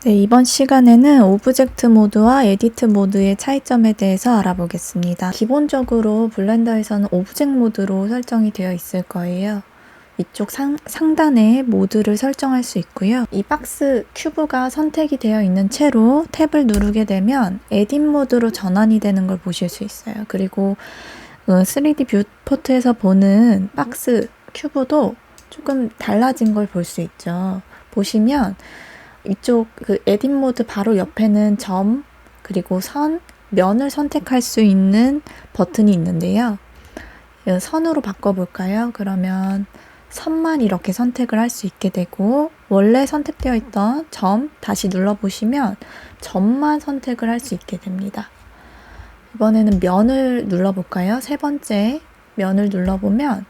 네, 이번 시간에는 오브젝트 모드와 에디트 모드의 차이점에 대해서 알아보겠습니다. 기본적으로 블렌더에서는 오브젝트 모드로 설정이 되어 있을 거예요. 이쪽 상단에 모드를 설정할 수 있고요. 이 박스 큐브가 선택이 되어 있는 채로 탭을 누르게 되면 에딧 모드로 전환이 되는 걸 보실 수 있어요. 그리고 3D 뷰포트에서 보는 박스 큐브도 조금 달라진 걸 볼 수 있죠. 보시면 이쪽 에딧 모드 바로 옆에는 점, 그리고 선, 면을 선택할 수 있는 버튼이 있는데요. 선으로 바꿔볼까요? 그러면 선만 이렇게 선택을 할 수 있게 되고, 원래 선택되어 있던 점 다시 눌러보시면 점만 선택을 할 수 있게 됩니다. 이번에는 면을 눌러볼까요? 세 번째 면을 눌러보면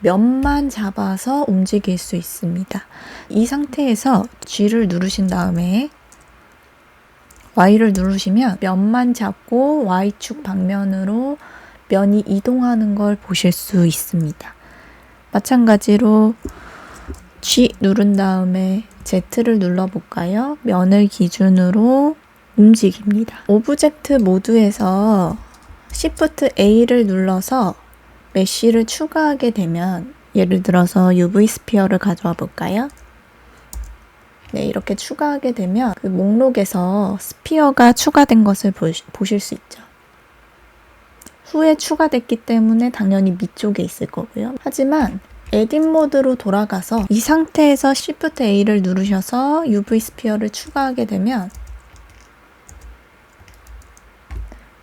면만 잡아서 움직일 수 있습니다. 이 상태에서 G를 누르신 다음에 Y를 누르시면 면만 잡고 Y축 방면으로 면이 이동하는 걸 보실 수 있습니다. 마찬가지로 G 누른 다음에 Z를 눌러볼까요? 면을 기준으로 움직입니다. 오브젝트 모드에서 Shift A를 눌러서 메쉬를 추가하게 되면, 예를 들어서 UV 스피어를 가져와 볼까요? 네, 이렇게 추가하게 되면 그 목록에서 스피어가 추가된 것을 보실 수 있죠. 후에 추가됐기 때문에 당연히 밑쪽에 있을 거고요. 하지만 에딧 모드로 돌아가서 이 상태에서 Shift A를 누르셔서 UV 스피어를 추가하게 되면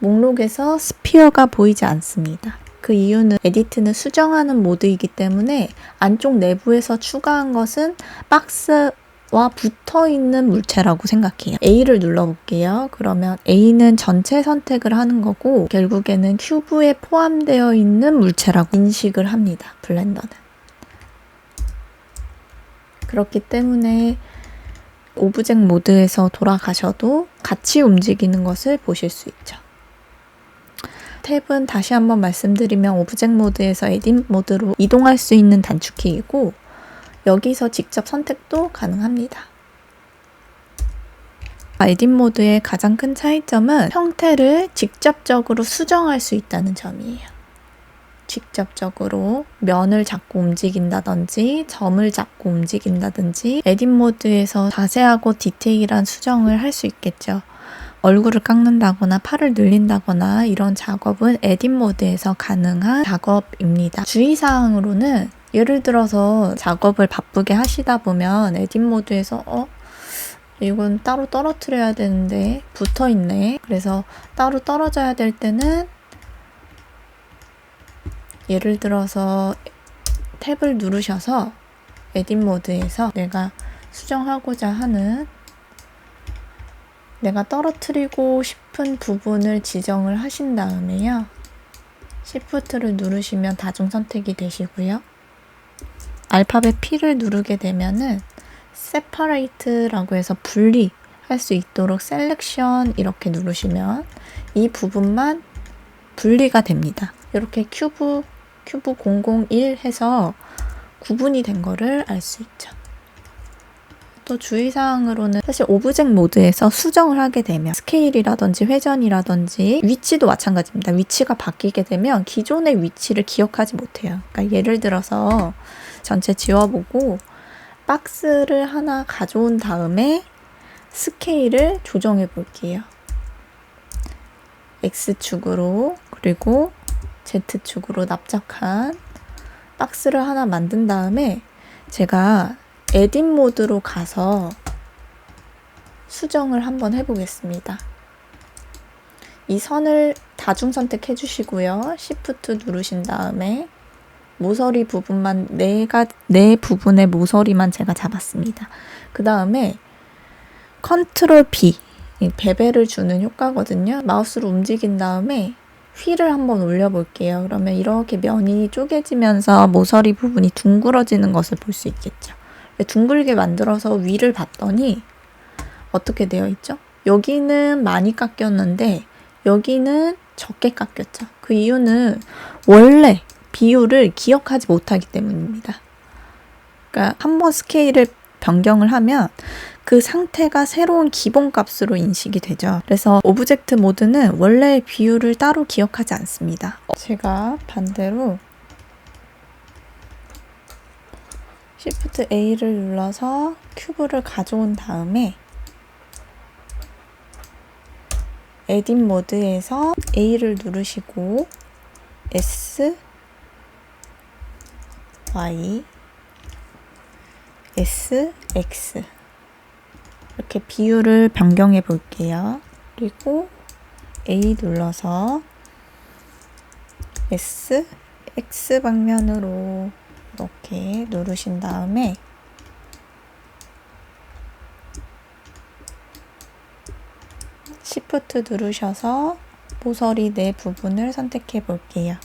목록에서 스피어가 보이지 않습니다. 그 이유는 에디트는 수정하는 모드이기 때문에 안쪽 내부에서 추가한 것은 박스와 붙어있는 물체라고 생각해요. A를 눌러볼게요. 그러면 A는 전체 선택을 하는 거고 결국에는 큐브에 포함되어 있는 물체라고 인식을 합니다. 블렌더는. 그렇기 때문에 오브젝트 모드에서 돌아가셔도 같이 움직이는 것을 보실 수 있죠. 탭은 다시 한번 말씀드리면 오브젝트 모드에서 에딧 모드로 이동할 수 있는 단축키이고 여기서 직접 선택도 가능합니다. 에딧 모드의 가장 큰 차이점은 형태를 직접적으로 수정할 수 있다는 점이에요. 직접적으로 면을 잡고 움직인다든지 점을 잡고 움직인다든지 에딧 모드에서 자세하고 디테일한 수정을 할 수 있겠죠. 얼굴을 깎는다거나 팔을 늘린다거나 이런 작업은 에딧 모드에서 가능한 작업입니다. 주의사항으로는 예를 들어서 작업을 바쁘게 하시다 보면 에딧 모드에서 이건 따로 떨어뜨려야 되는데 붙어있네. 그래서 따로 떨어져야 될 때는 예를 들어서 탭을 누르셔서 에딧 모드에서 내가 수정하고자 하는 내가 떨어뜨리고 싶은 부분을 지정을 하신 다음에요. Shift를 누르시면 다중 선택이 되시고요. 알파벳 P를 누르게 되면은 Separate라고 해서 분리할 수 있도록 Selection 이렇게 누르시면 이 부분만 분리가 됩니다. 이렇게 큐브 001 해서 구분이 된 거를 알 수 있죠. 또 주의사항으로는 사실 오브젝트 모드에서 수정을 하게 되면 스케일이라든지 회전이라든지 위치도 마찬가지입니다. 위치가 바뀌게 되면 기존의 위치를 기억하지 못해요. 그러니까 예를 들어서 전체 지워보고 박스를 하나 가져온 다음에 스케일을 조정해 볼게요. X축으로 그리고 Z축으로 납작한 박스를 하나 만든 다음에 제가 에딧 모드로 가서 수정을 한번 해보겠습니다. 이 선을 다중 선택해 주시고요. Shift 누르신 다음에 모서리 부분만 네 부분의 모서리만 제가 잡았습니다. 그 다음에 컨트롤 B 베벨을 주는 효과거든요. 마우스로 움직인 다음에 휠을 한번 올려볼게요. 그러면 이렇게 면이 쪼개지면서 모서리 부분이 둥그러지는 것을 볼 수 있겠죠. 둥글게 만들어서 위를 봤더니 어떻게 되어 있죠? 여기는 많이 깎였는데 여기는 적게 깎였죠. 그 이유는 원래 비율을 기억하지 못하기 때문입니다. 그러니까 한번 스케일을 변경을 하면 그 상태가 새로운 기본 값으로 인식이 되죠. 그래서 오브젝트 모드는 원래 비율을 따로 기억하지 않습니다. 제가 반대로 Shift A를 눌러서 큐브를 가져온 다음에 에딧 모드에서 A를 누르시고 S, Y, S, X 이렇게 비율을 변경해 볼게요. 그리고 A 눌러서 S, X 방면으로 이렇게 누르신 다음에 Shift 누르셔서 모서리 내 부분을 선택해 볼게요.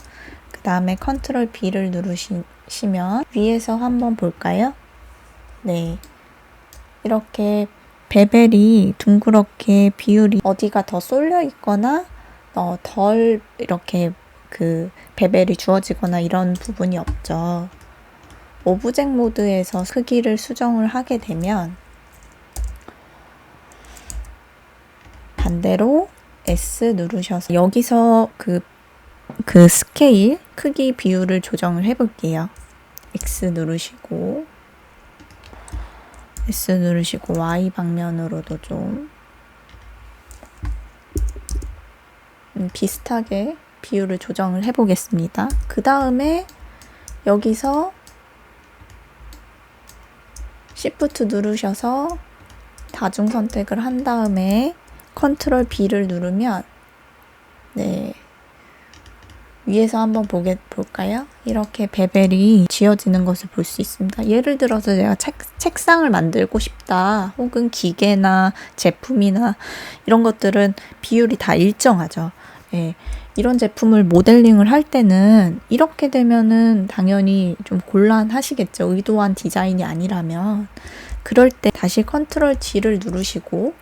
그 다음에 Ctrl B를 누르시면 위에서 한번 볼까요? 네, 이렇게 베벨이 둥그렇게 비율이 어디가 더 쏠려 있거나 덜 이렇게 그 베벨이 주어지거나 이런 부분이 없죠. 오브젝트 모드에서 크기를 수정을 하게 되면 반대로 S 누르셔서 여기서 그 스케일 크기 비율을 조정을 해 볼게요. X 누르시고 S 누르시고 Y 방면으로도 좀 비슷하게 비율을 조정을 해 보겠습니다. 그 다음에 여기서 Shift 누르셔서 다중 선택을 한 다음에 Ctrl B를 누르면 네, 위에서 한번 볼까요? 이렇게 베벨이 지어지는 것을 볼 수 있습니다. 예를 들어서 제가 책상을 만들고 싶다, 혹은 기계나 제품이나 이런 것들은 비율이 다 일정하죠. 예, 이런 제품을 모델링을 할 때는 이렇게 되면은 당연히 좀 곤란하시겠죠. 의도한 디자인이 아니라면. 그럴 때 다시 Ctrl G를 누르시고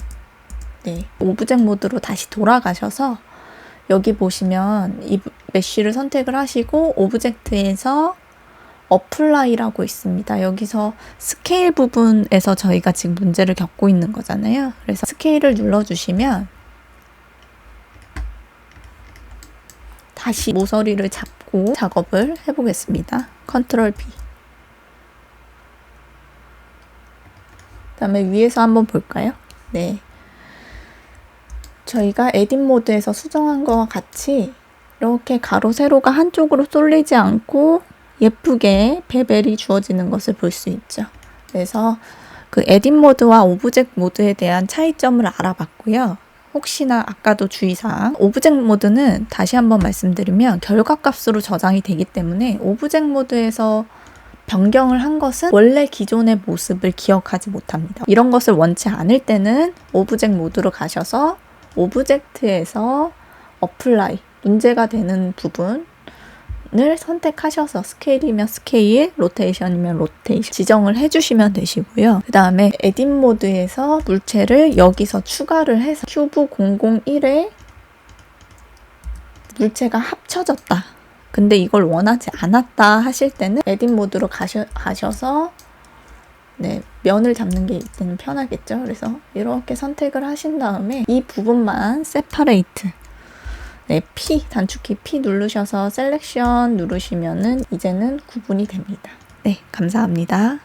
네, 오브젝트 모드로 다시 돌아가셔서 여기 보시면 이 메쉬를 선택을 하시고 오브젝트에서 어플라이라고 있습니다. 여기서 스케일 부분에서 저희가 지금 문제를 겪고 있는 거잖아요. 그래서 스케일을 눌러주시면 다시 모서리를 잡고 작업을 해보겠습니다. Ctrl B. 그다음에 위에서 한번 볼까요? 네. 저희가 에딧 모드에서 수정한 것과 같이 이렇게 가로 세로가 한쪽으로 쏠리지 않고 예쁘게 베벨이 주어지는 것을 볼 수 있죠. 그래서 그 에딧 모드와 오브젝트 모드에 대한 차이점을 알아봤고요. 혹시나 아까도 주의사항, 오브젝트 모드는 다시 한번 말씀드리면 결과값으로 저장이 되기 때문에 오브젝트 모드에서 변경을 한 것은 원래 기존의 모습을 기억하지 못합니다. 이런 것을 원치 않을 때는 오브젝트 모드로 가셔서 오브젝트에서 어플라이, 문제가 되는 부분을 선택하셔서 스케일이면 스케일, 로테이션이면 로테이션 지정을 해주시면 되시고요. 그 다음에 에딧 모드에서 물체를 여기서 추가를 해서 큐브 001에 물체가 합쳐졌다. 근데 이걸 원하지 않았다 하실 때는 에딧 모드로 가셔서 네, 면을 잡는 게 이때는 편하겠죠. 그래서 이렇게 선택을 하신 다음에 이 부분만 세퍼레이트, 네, P, 단축키 P 누르셔서 셀렉션 누르시면은 이제는 구분이 됩니다. 네, 감사합니다.